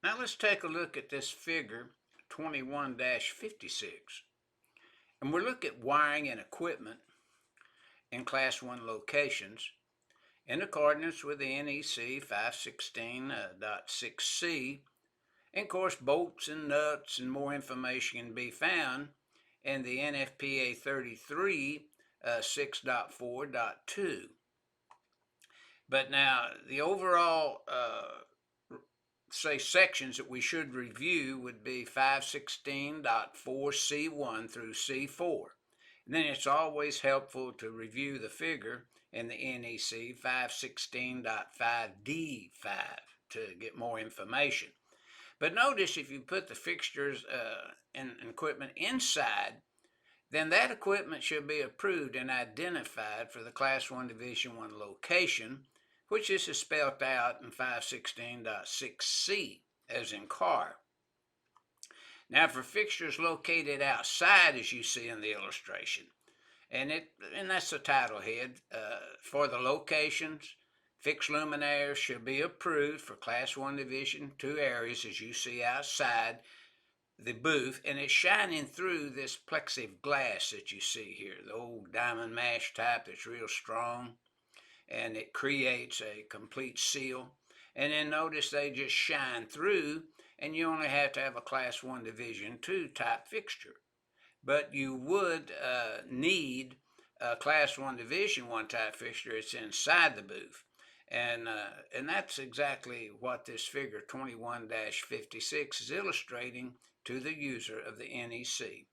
Now let's take a look at this figure 21-56. And we'll look at wiring and equipment in Class 1 locations in accordance with the NEC 516.6C. And of course, bolts and nuts and more information can be found in the Nfpa 33 6.4.2. But now the overall sections that we should review would be 516.4C1 through C4. And then it's always helpful to review the figure in the NEC 516.5D5 to get more information. But notice if you put the fixtures and equipment inside, then that equipment should be approved and identified for the Class 1 Division 1 location, which is spelled out in 516.6C, as in car. Now for fixtures located outside, as you see in the illustration, and that's the title head, for the locations, fixed luminaires should be approved for Class 1 Division 2 areas, as you see outside the booth, and it's shining through this plexiglass that you see here, the old diamond mash type that's real strong, and it creates a complete seal. And then notice they just shine through, and you only have to have a Class 1 Division 2 type fixture. But you would need a Class 1 Division 1 type fixture. It's inside the booth. And that's exactly what this figure 21-56 is illustrating to the user of the NEC.